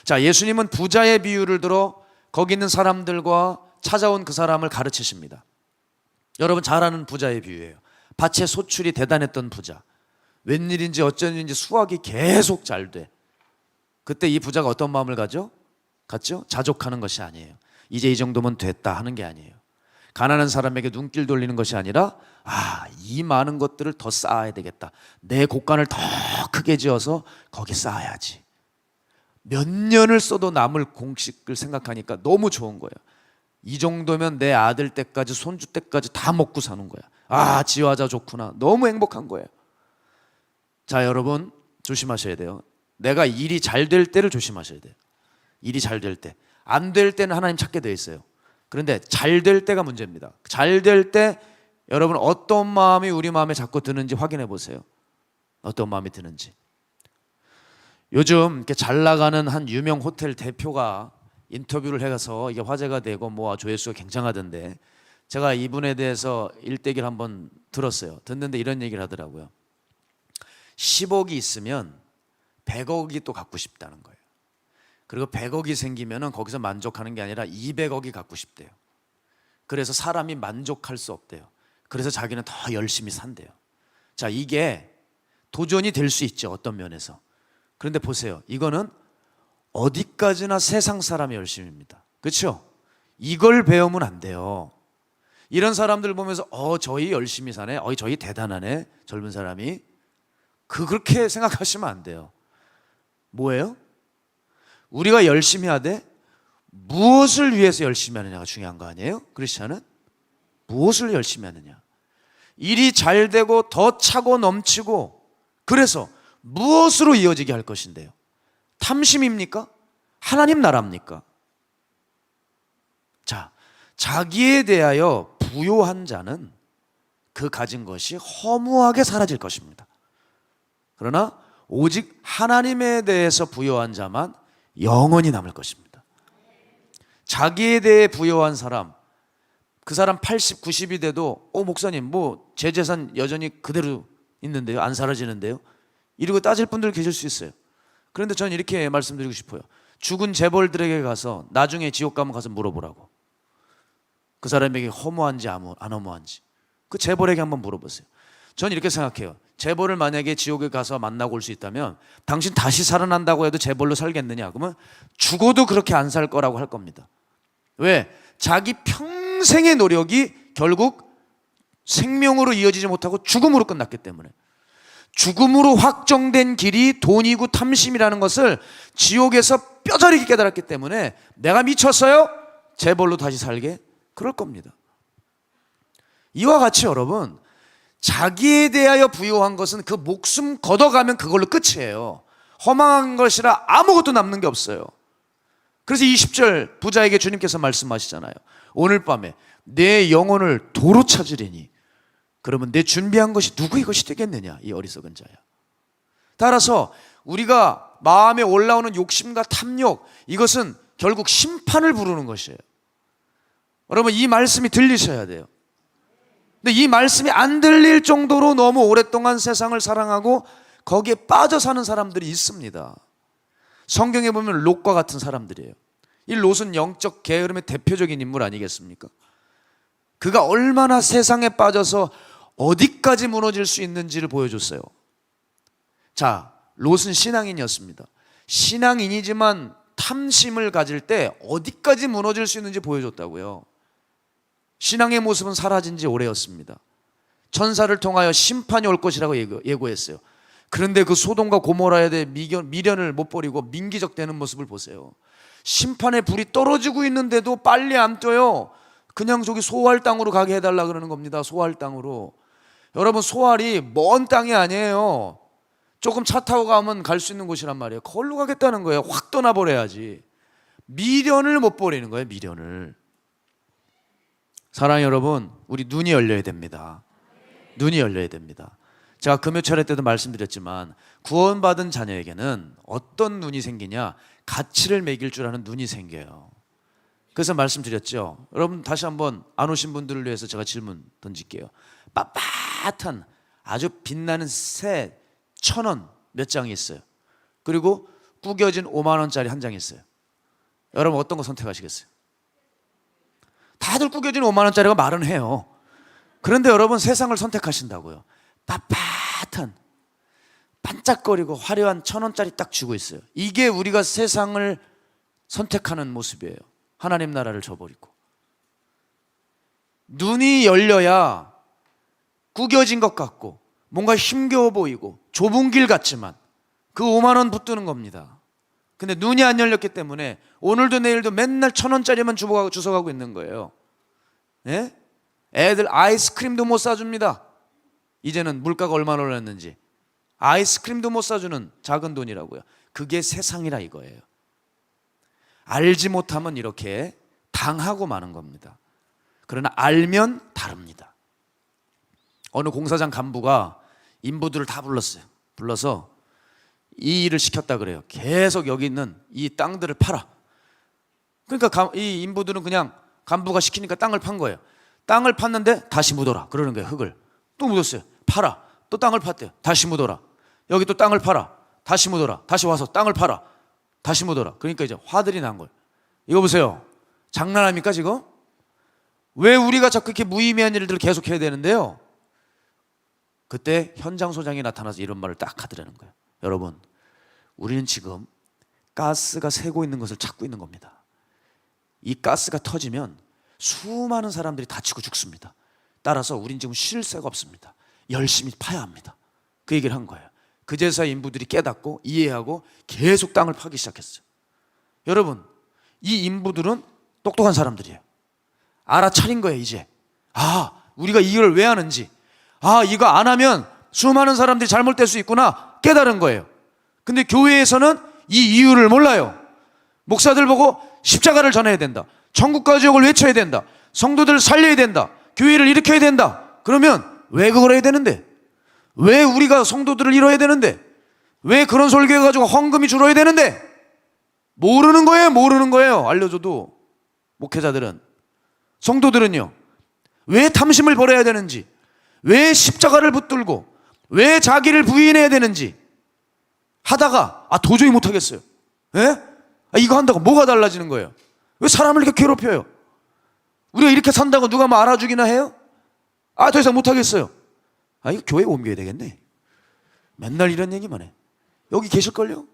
자, 예수님은 부자의 비유를 들어 거기 있는 사람들과 찾아온 그 사람을 가르치십니다. 여러분 잘 아는 부자의 비유예요. 밭에 소출이 대단했던 부자. 웬일인지 어쩐일인지 수확이 계속 잘 돼. 그때 이 부자가 어떤 마음을 갖죠? 자족하는 것이 아니에요. 이제 이 정도면 됐다 하는 게 아니에요. 가난한 사람에게 눈길 돌리는 것이 아니라 이 많은 것들을 더 쌓아야 되겠다. 내 곳간을 더 크게 지어서 거기 쌓아야지. 몇 년을 써도 남을 공식을 생각하니까 너무 좋은 거예요. 이 정도면 내 아들 때까지 손주 때까지 다 먹고 사는 거야. 지화자 좋구나. 너무 행복한 거예요. 자, 여러분 조심하셔야 돼요. 내가 일이 잘 될 때를 조심하셔야 돼요. 일이 잘 될 때. 안 될 때는 하나님 찾게 돼 있어요. 그런데 잘 될 때가 문제입니다. 잘 될 때 여러분 어떤 마음이 우리 마음에 자꾸 드는지 확인해 보세요. 어떤 마음이 드는지. 요즘 이렇게 잘 나가는 한 유명 호텔 대표가 인터뷰를 해서 이게 화제가 되고 뭐 조회수가 굉장하던데, 제가 이분에 대해서 일대기를 한번 들었어요. 듣는데 이런 얘기를 하더라고요. 10억이 있으면 100억이 또 갖고 싶다는 거예요. 그리고 100억이 생기면은 거기서 만족하는 게 아니라 200억이 갖고 싶대요. 그래서 사람이 만족할 수 없대요. 그래서 자기는 더 열심히 산대요. 자, 이게 도전이 될 수 있죠, 어떤 면에서. 그런데 보세요, 이거는 어디까지나 세상 사람의 열심입니다. 그렇죠? 이걸 배우면 안 돼요. 이런 사람들 보면서 저희 열심히 사네, 저희 대단하네, 젊은 사람이. 그렇게 생각하시면 안 돼요. 뭐예요? 우리가 열심히 하되 무엇을 위해서 열심히 하느냐가 중요한 거 아니에요? 크리스찬은? 무엇을 열심히 하느냐. 일이 잘 되고 더 차고 넘치고, 그래서 무엇으로 이어지게 할 것인데요? 탐심입니까? 하나님 나라입니까? 자, 자기에 대하여 부요한 자는 그 가진 것이 허무하게 사라질 것입니다. 그러나 오직 하나님에 대해서 부요한 자만 영원히 남을 것입니다. 자기에 대해 부요한 사람, 그 사람 80, 90이 돼도 목사님 뭐 제 재산 여전히 그대로 있는데요, 안 사라지는데요, 이러고 따질 분들 계실 수 있어요. 그런데 저는 이렇게 말씀드리고 싶어요. 죽은 재벌들에게 가서 나중에 지옥 가면 가서 물어보라고. 그 사람에게 허무한지 안 허무한지 그 재벌에게 한번 물어보세요. 저는 이렇게 생각해요. 재벌을 만약에 지옥에 가서 만나고 올 수 있다면 당신 다시 살아난다고 해도 재벌로 살겠느냐? 그러면 죽어도 그렇게 안 살 거라고 할 겁니다. 왜? 자기 평생의 노력이 결국 생명으로 이어지지 못하고 죽음으로 끝났기 때문에. 죽음으로 확정된 길이 돈이고 탐심이라는 것을 지옥에서 뼈저리게 깨달았기 때문에 내가 미쳤어요? 재벌로 다시 살게? 그럴 겁니다. 이와 같이 여러분, 자기에 대하여 부요한 것은 그 목숨 걷어가면 그걸로 끝이에요. 허망한 것이라 아무것도 남는 게 없어요. 그래서 20절 부자에게 주님께서 말씀하시잖아요. 오늘 밤에 내 영혼을 도로 찾으리니 그러면 내 준비한 것이 누구의 것이 되겠느냐, 이 어리석은 자야. 따라서 우리가 마음에 올라오는 욕심과 탐욕, 이것은 결국 심판을 부르는 것이에요. 여러분, 이 말씀이 들리셔야 돼요. 근데 이 말씀이 안 들릴 정도로 너무 오랫동안 세상을 사랑하고 거기에 빠져 사는 사람들이 있습니다. 성경에 보면 롯과 같은 사람들이에요. 이 롯은 영적 게으름의 대표적인 인물 아니겠습니까? 그가 얼마나 세상에 빠져서 어디까지 무너질 수 있는지를 보여줬어요. 자, 롯은 신앙인이었습니다. 신앙인이지만 탐심을 가질 때 어디까지 무너질 수 있는지 보여줬다고요. 신앙의 모습은 사라진 지 오래였습니다. 천사를 통하여 심판이 올 것이라고 예고했어요. 그런데 그 소돔과 고모라에 대해 미련을 못 버리고 민기적대는 모습을 보세요. 심판의 불이 떨어지고 있는데도 빨리 안 떠요. 그냥 저기 소활 땅으로 가게 해달라 그러는 겁니다. 소활 땅으로. 여러분, 소활이 먼 땅이 아니에요. 조금 차 타고 가면 갈 수 있는 곳이란 말이에요. 거기로 가겠다는 거예요. 확 떠나버려야지. 미련을 못 버리는 거예요, 미련을. 사랑하는 여러분, 우리 눈이 열려야 됩니다. 눈이 열려야 됩니다. 제가 금요 차례 때도 말씀드렸지만 구원받은 자녀에게는 어떤 눈이 생기냐, 가치를 매길 줄 아는 눈이 생겨요. 그래서 말씀드렸죠. 여러분, 다시 한번 안 오신 분들을 위해서 제가 질문 던질게요. 빳빳한 아주 빛나는 새 1,000원 몇 장이 있어요. 그리고 구겨진 5만 원짜리 한 장이 있어요. 여러분, 어떤 거 선택하시겠어요? 다들 구겨진 5만 원짜리가 말은 해요. 그런데 여러분, 세상을 선택하신다고요. 빳빳한 반짝거리고 화려한 1,000원짜리 딱 쥐고 있어요. 이게 우리가 세상을 선택하는 모습이에요. 하나님 나라를 저버리고. 눈이 열려야 구겨진 것 같고 뭔가 힘겨워 보이고 좁은 길 같지만 그 5만 원 붙드는 겁니다. 근데 눈이 안 열렸기 때문에 오늘도 내일도 맨날 1,000원짜리만 주워가고 있는 거예요. 예? 애들 아이스크림도 못 사줍니다. 이제는 물가가 얼마나 올랐는지 아이스크림도 못 사주는 작은 돈이라고요. 그게 세상이라 이거예요. 알지 못하면 이렇게 당하고 마는 겁니다. 그러나 알면 다릅니다. 어느 공사장 간부가 인부들을 다 불렀어요. 불러서 이 일을 시켰다 그래요. 계속 여기 있는 이 땅들을 팔아. 그러니까 이 인부들은 그냥 간부가 시키니까 땅을 판 거예요. 땅을 팠는데 다시 묻어라 그러는 거예요. 흙을 또 묻었어요. 팔아. 또 땅을 팠대요. 다시 묻어라. 여기 또 땅을 팔아. 다시 묻어라. 다시 와서 땅을 팔아. 다시 묻어라. 그러니까 이제 화들이 난 거예요. 이거 보세요. 장난합니까 지금? 왜 우리가 자꾸 이렇게 무의미한 일들을 계속 해야 되는데요? 그때 현장 소장이 나타나서 이런 말을 딱 하더라는 거예요. 여러분, 우리는 지금 가스가 새고 있는 것을 찾고 있는 겁니다. 이 가스가 터지면 수많은 사람들이 다치고 죽습니다. 따라서 우린 지금 쉴 새가 없습니다. 열심히 파야 합니다. 그 얘기를 한 거예요. 그제서야 인부들이 깨닫고 이해하고 계속 땅을 파기 시작했어요. 여러분, 이 인부들은 똑똑한 사람들이에요. 알아차린 거예요. 이제 우리가 이걸 왜 하는지, 이거 안 하면 수많은 사람들이 잘못될 수 있구나 깨달은 거예요. 근데 교회에서는 이 이유를 몰라요. 목사들 보고 십자가를 전해야 된다, 천국가지옥을 외쳐야 된다, 성도들을 살려야 된다, 교회를 일으켜야 된다. 그러면 왜 그걸 해야 되는데? 왜 우리가 성도들을 이뤄야 되는데? 왜 그런 설교해가지고 헌금이 줄어야 되는데? 모르는 거예요. 알려줘도. 목회자들은. 성도들은요, 왜 탐심을 버려야 되는지, 왜 십자가를 붙들고, 왜 자기를 부인해야 되는지 하다가 도저히 못하겠어요. 이거 한다고 뭐가 달라지는 거예요? 왜 사람을 이렇게 괴롭혀요? 우리가 이렇게 산다고 누가 뭐 알아주기나 해요? 더 이상 못하겠어요. 이거 교회 옮겨야 되겠네. 맨날 이런 얘기만 해. 여기 계실걸요?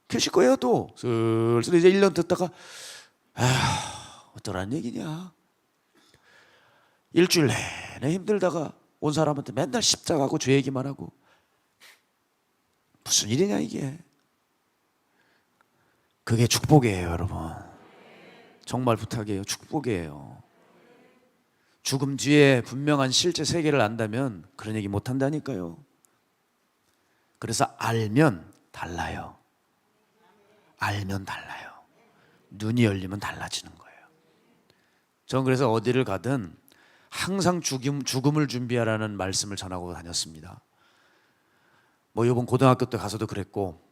계실 거예요. 또 슬슬 이제 1년 듣다가 어떠란 얘기냐. 일주일 내내 힘들다가 온 사람한테 맨날 십자가하고 죄 얘기만 하고 무슨 일이냐 이게. 그게 축복이에요. 여러분, 정말 부탁이에요. 축복이에요. 죽음 뒤에 분명한 실제 세계를 안다면 그런 얘기 못 한다니까요. 그래서 알면 달라요. 알면 달라요. 눈이 열리면 달라지는 거예요. 저는 그래서 어디를 가든 항상 죽음을 준비하라는 말씀을 전하고 다녔습니다. 이번 고등학교 때 가서도 그랬고,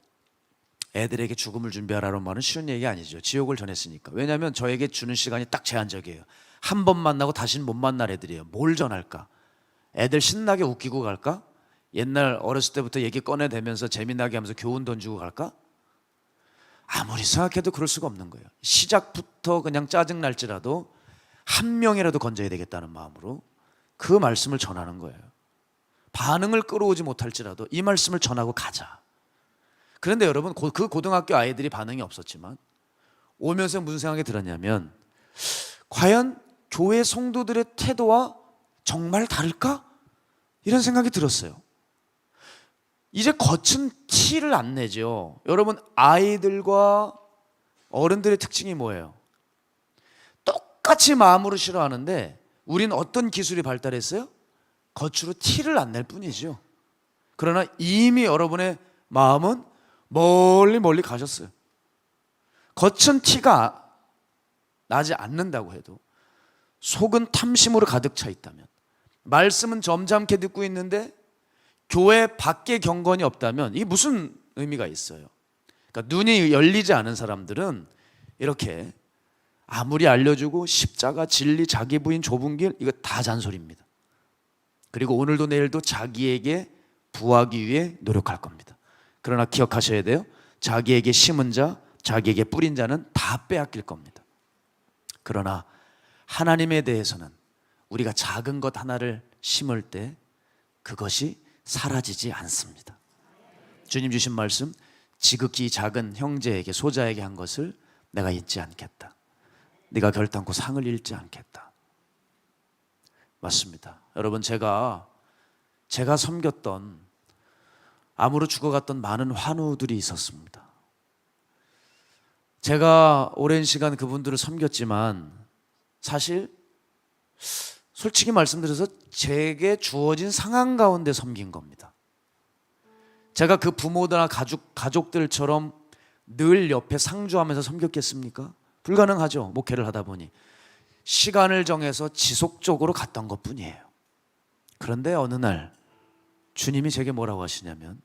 애들에게 죽음을 준비하라는 말은 쉬운 얘기 아니죠. 지옥을 전했으니까. 왜냐하면 저에게 주는 시간이 딱 제한적이에요. 한 번 만나고 다시는 못 만날 애들이에요. 뭘 전할까? 애들 신나게 웃기고 갈까? 옛날 어렸을 때부터 얘기 꺼내대면서 재미나게 하면서 교훈 던지고 갈까? 아무리 생각해도 그럴 수가 없는 거예요. 시작부터 그냥 짜증날지라도 한 명이라도 건져야 되겠다는 마음으로 그 말씀을 전하는 거예요. 반응을 끌어오지 못할지라도 이 말씀을 전하고 가자. 그런데 여러분, 그 고등학교 아이들이 반응이 없었지만 오면서 무슨 생각이 들었냐면, 과연 교회 성도들의 태도와 정말 다를까? 이런 생각이 들었어요. 이제 거친 티를 안 내죠. 여러분, 아이들과 어른들의 특징이 뭐예요? 똑같이 마음으로 싫어하는데 우린 어떤 기술이 발달했어요? 겉으로 티를 안 낼 뿐이죠. 그러나 이미 여러분의 마음은 멀리 가셨어요. 겉은 티가 나지 않는다고 해도 속은 탐심으로 가득 차 있다면, 말씀은 점잖게 듣고 있는데 교회 밖에 경건이 없다면 이게 무슨 의미가 있어요? 그러니까 눈이 열리지 않은 사람들은 이렇게 아무리 알려주고 십자가, 진리, 자기 부인, 좁은 길, 이거 다 잔소리입니다. 그리고 오늘도 내일도 자기에게 부하기 위해 노력할 겁니다. 그러나 기억하셔야 돼요. 자기에게 심은 자, 자기에게 뿌린 자는 다 빼앗길 겁니다. 그러나 하나님에 대해서는 우리가 작은 것 하나를 심을 때 그것이 사라지지 않습니다. 주님 주신 말씀, 지극히 작은 형제에게, 소자에게 한 것을 내가 잊지 않겠다. 네가 결단코 상을 잃지 않겠다. 맞습니다. 여러분, 제가 섬겼던, 암으로 죽어갔던 많은 환우들이 있었습니다. 제가 오랜 시간 그분들을 섬겼지만 사실 솔직히 말씀드려서 제게 주어진 상황 가운데 섬긴 겁니다. 제가 그 부모들이나 가족들처럼 늘 옆에 상주하면서 섬겼겠습니까? 불가능하죠. 목회를 하다 보니 시간을 정해서 지속적으로 갔던 것뿐이에요. 그런데 어느 날 주님이 제게 뭐라고 하시냐면,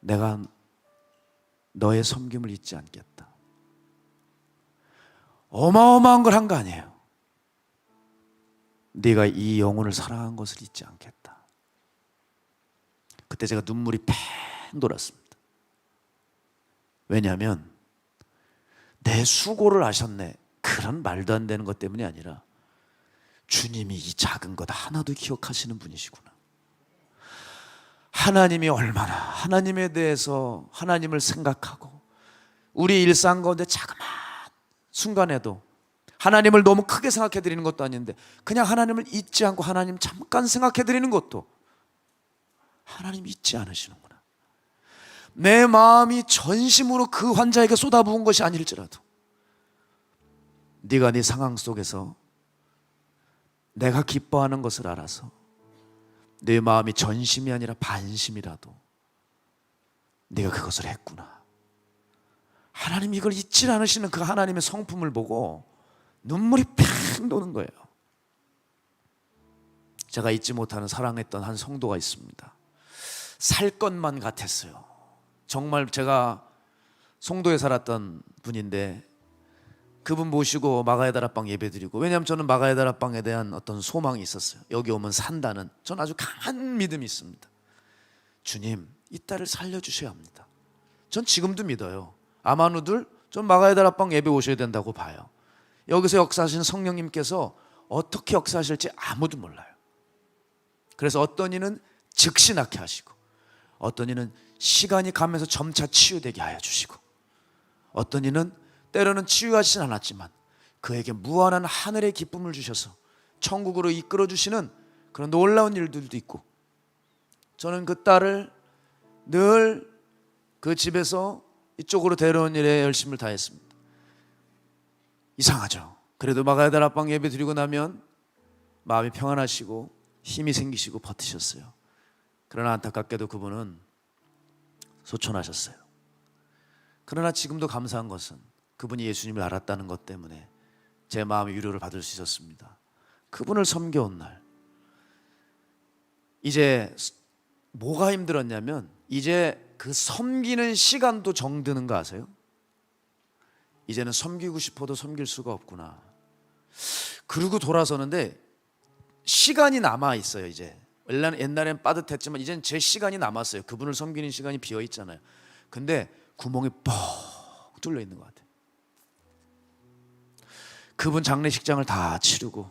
내가 너의 섬김을 잊지 않겠다. 어마어마한 걸 한 거 아니에요. 네가 이 영혼을 사랑한 것을 잊지 않겠다. 그때 제가 눈물이 팽 돌았습니다. 왜냐하면 내 수고를 아셨네, 그런 말도 안 되는 것 때문이 아니라 주님이 이 작은 것 하나도 기억하시는 분이시구나. 하나님이 얼마나 하나님에 대해서 하나님을 생각하고 우리 일상 가운데 자그마한 순간에도 하나님을 너무 크게 생각해 드리는 것도 아닌데 그냥 하나님을 잊지 않고 하나님 잠깐 생각해 드리는 것도 하나님 잊지 않으시는구나. 내 마음이 전심으로 그 환자에게 쏟아부은 것이 아닐지라도 네가 네 상황 속에서 내가 기뻐하는 것을 알아서 내 마음이 전심이 아니라 반심이라도 네가 그것을 했구나. 하나님 이걸 잊지 않으시는 그 하나님의 성품을 보고 눈물이 팽 도는 거예요. 제가 잊지 못하는 사랑했던 한 성도가 있습니다. 살 것만 같았어요. 정말 제가 송도에 살았던 분인데 그분 모시고 마가의 다락방 예배드리고, 왜냐하면 저는 마가의 다락방에 대한 어떤 소망이 있었어요. 여기 오면 산다는, 저는 아주 강한 믿음이 있습니다. 주님, 이 딸을 살려주셔야 합니다. 전 지금도 믿어요. 아마누들 전 마가의 다락방 예배 오셔야 된다고 봐요. 여기서 역사하시는 성령님께서 어떻게 역사하실지 아무도 몰라요. 그래서 어떤 이는 즉시 낫게 하시고, 어떤 이는 시간이 가면서 점차 치유되게 하여 주시고, 어떤 이는 때로는 치유하시진 않았지만 그에게 무한한 하늘의 기쁨을 주셔서 천국으로 이끌어 주시는 그런 놀라운 일들도 있고, 저는 그 딸을 늘 그 집에서 이쪽으로 데려온 일에 열심을 다했습니다. 이상하죠. 그래도 마가의 다락방 예배 드리고 나면 마음이 평안하시고 힘이 생기시고 버티셨어요. 그러나 안타깝게도 그분은 소천하셨어요. 그러나 지금도 감사한 것은 그분이 예수님을 알았다는 것 때문에 제 마음의 위로를 받을 수 있었습니다. 그분을 섬겨온 날, 이제 뭐가 힘들었냐면 이제 그 섬기는 시간도 정드는 거 아세요? 이제는 섬기고 싶어도 섬길 수가 없구나. 그리고 돌아서는데 시간이 남아 있어요. 이제 옛날엔 빠듯했지만 이제는 제 시간이 남았어요. 그분을 섬기는 시간이 비어 있잖아요. 근데 구멍이 뻥 뚫려 있는 것 같아요. 그분 장례식장을 다 치르고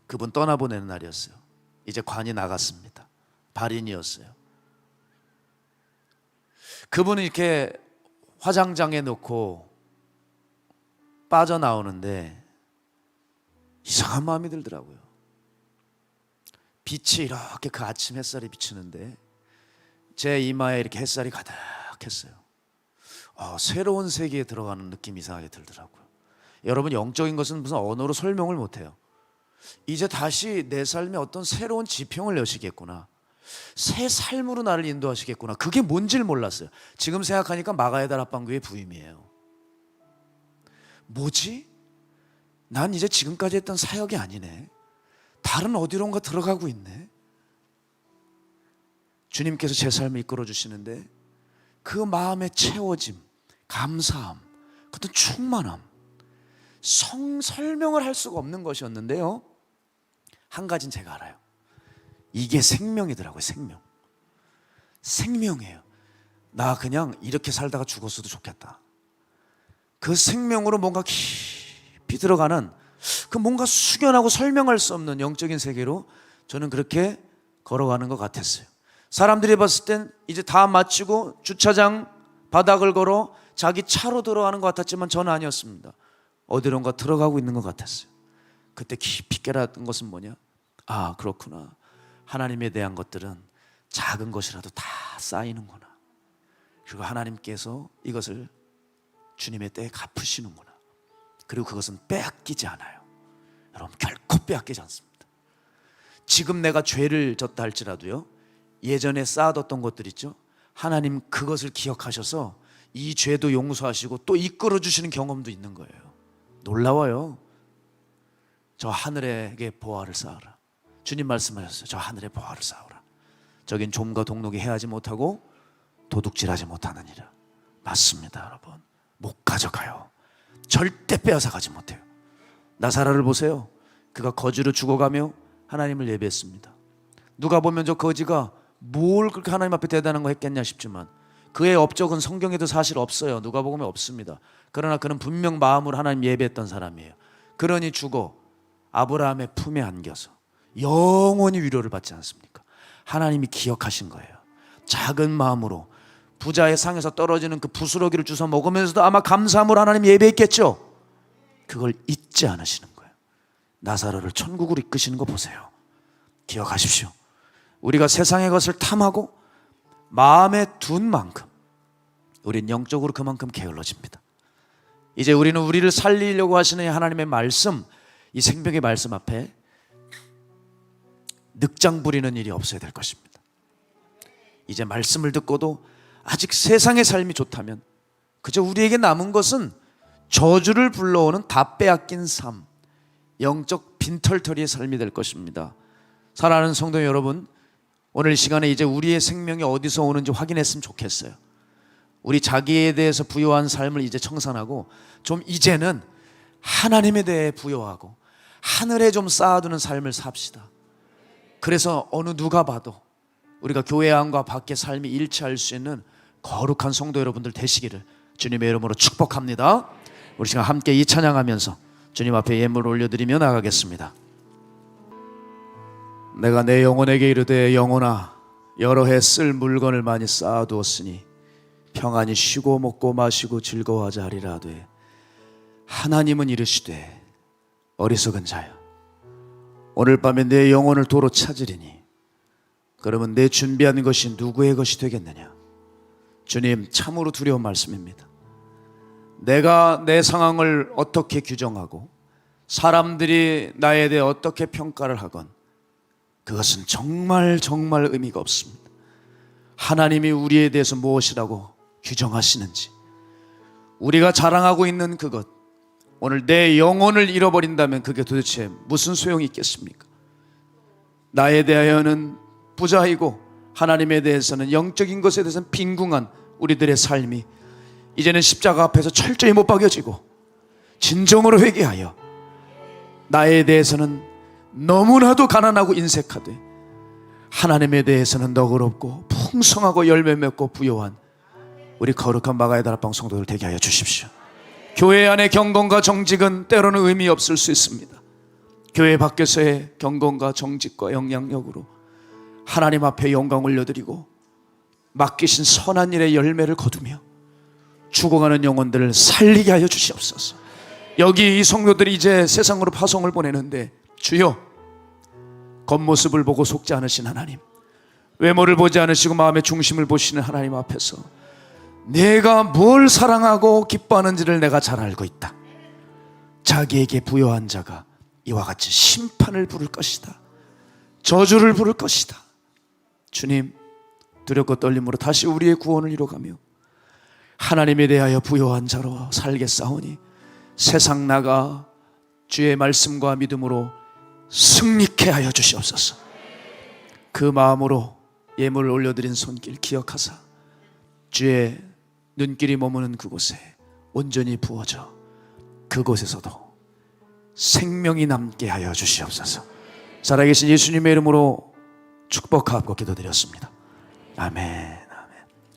그분 떠나보내는 날이었어요. 이제 관이 나갔습니다. 발인이었어요. 그분은 이렇게 화장장에 놓고 빠져나오는데 이상한 마음이 들더라고요. 빛이 이렇게 그 아침 햇살이 비치는데 제 이마에 이렇게 햇살이 가득했어요. 새로운 세계에 들어가는 느낌이 이상하게 들더라고요. 여러분, 영적인 것은 무슨 언어로 설명을 못해요. 이제 다시 내 삶에 어떤 새로운 지평을 여시겠구나, 새 삶으로 나를 인도하시겠구나, 그게 뭔지를 몰랐어요. 지금 생각하니까 마가의 다락방교회 부임이에요. 뭐지? 난 이제 지금까지 했던 사역이 아니네. 다른 어디론가 들어가고 있네. 주님께서 제 삶을 이끌어 주시는데 그 마음의 채워짐, 감사함, 그 어떤 충만함, 설명을 할 수가 없는 것이었는데요, 한 가지는 제가 알아요. 이게 생명이더라고요. 생명이에요. 나 그냥 이렇게 살다가 죽었어도 좋겠다. 그 생명으로 뭔가 깊이 들어가는 그 뭔가 숙연하고 설명할 수 없는 영적인 세계로 저는 그렇게 걸어가는 것 같았어요. 사람들이 봤을 땐 이제 다 마치고 주차장 바닥을 걸어 자기 차로 들어가는 것 같았지만 저는 아니었습니다. 어디론가 들어가고 있는 것 같았어요. 그때 깊이 깨달은 것은 뭐냐? 그렇구나. 하나님에 대한 것들은 작은 것이라도 다 쌓이는구나. 그리고 하나님께서 이것을 주님의 때에 갚으시는구나. 그리고 그것은 빼앗기지 않아요. 여러분, 결코 빼앗기지 않습니다. 지금 내가 죄를 졌다 할지라도요, 예전에 쌓아뒀던 것들 있죠, 하나님 그것을 기억하셔서 이 죄도 용서하시고 또 이끌어 주시는 경험도 있는 거예요. 놀라워요. 저 하늘에게 보화를 쌓아라. 주님 말씀하셨어요. 저 하늘에 보화를 쌓아라. 저긴 좀과 동록이 해하지 못하고 도둑질하지 못하느니라. 맞습니다, 여러분. 못 가져가요. 절대 빼앗아 가지 못해요. 나사로를 보세요. 그가 거지로 죽어가며 하나님을 예배했습니다. 누가 보면 저 거지가 뭘 그렇게 하나님 앞에 대단한 거 했겠냐 싶지만 그의 업적은 성경에도 사실 없어요. 누가 보면 없습니다. 그러나 그는 분명 마음으로 하나님 예배했던 사람이에요. 그러니 죽어 아브라함의 품에 안겨서 영원히 위로를 받지 않습니까? 하나님이 기억하신 거예요. 작은 마음으로 부자의 상에서 떨어지는 그 부스러기를 주워 먹으면서도 아마 감사함으로 하나님 예배했겠죠. 그걸 잊지 않으시는 거예요. 나사로를 천국으로 이끄시는 거 보세요. 기억하십시오. 우리가 세상의 것을 탐하고 마음에 둔 만큼 우린 영적으로 그만큼 게을러집니다. 이제 우리는 우리를 살리려고 하시는 하나님의 말씀, 이 생명의 말씀 앞에 늑장 부리는 일이 없어야 될 것입니다. 이제 말씀을 듣고도 아직 세상의 삶이 좋다면 그저 우리에게 남은 것은 저주를 불러오는 다 빼앗긴 삶, 영적 빈털터리의 삶이 될 것입니다. 사랑하는 성도 여러분, 오늘 시간에 이제 우리의 생명이 어디서 오는지 확인했으면 좋겠어요. 우리 자기에 대해서 부여한 삶을 이제 청산하고 좀 이제는 하나님에 대해 부여하고 하늘에 좀 쌓아두는 삶을 삽시다. 그래서 어느 누가 봐도 우리가 교회 안과 밖의 삶이 일치할 수 있는 거룩한 성도 여러분들 되시기를 주님의 이름으로 축복합니다. 우리 시간 함께 이 찬양하면서 주님 앞에 예물을 올려드리며 나가겠습니다. 내가 내 영혼에게 이르되 영혼아 여러 해 쓸 물건을 많이 쌓아두었으니 평안히 쉬고 먹고 마시고 즐거워하자 하리라 하되 하나님은 이르시되 어리석은 자여 오늘 밤에 내 영혼을 도로 찾으리니 그러면 내 준비한 것이 누구의 것이 되겠느냐. 주님, 참으로 두려운 말씀입니다. 내가 내 상황을 어떻게 규정하고 사람들이 나에 대해 어떻게 평가를 하건 그것은 정말 의미가 없습니다. 하나님이 우리에 대해서 무엇이라고 규정하시는지, 우리가 자랑하고 있는 그것, 오늘 내 영혼을 잃어버린다면 그게 도대체 무슨 소용이 있겠습니까? 나에 대하여는 부자이고 하나님에 대해서는 영적인 것에 대해서는 빈궁한 우리들의 삶이 이제는 십자가 앞에서 철저히 못 박여지고 진정으로 회개하여 나에 대해서는 너무나도 가난하고 인색하되 하나님에 대해서는 너그럽고 풍성하고 열매 맺고 부요한 우리 거룩한 마가의 다락방 성도들 되게 하여 주십시오. 교회 안의 경건과 정직은 때로는 의미 없을 수 있습니다. 교회 밖에서의 경건과 정직과 영향력으로 하나님 앞에 영광 올려드리고 맡기신 선한 일의 열매를 거두며 죽어가는 영혼들을 살리게 하여 주시옵소서. 여기 이 성도들이 이제 세상으로 파송을 보내는데 주여, 겉모습을 보고 속지 않으신 하나님, 외모를 보지 않으시고 마음의 중심을 보시는 하나님 앞에서 내가 뭘 사랑하고 기뻐하는지를 내가 잘 알고 있다. 자기에게 부여한 자가 이와 같이 심판을 부를 것이다. 저주를 부를 것이다. 주님, 두렵고 떨림으로 다시 우리의 구원을 이뤄가며 하나님에 대하여 부여한 자로 살겠사오니 세상 나가 주의 말씀과 믿음으로 승리케 하여 주시옵소서. 그 마음으로 예물을 올려드린 손길 기억하사 주의 눈길이 머무는 그곳에 온전히 부어져 그곳에서도 생명이 남게 하여 주시옵소서. 살아계신 예수님의 이름으로 축복하고 기도드렸습니다. 아멘.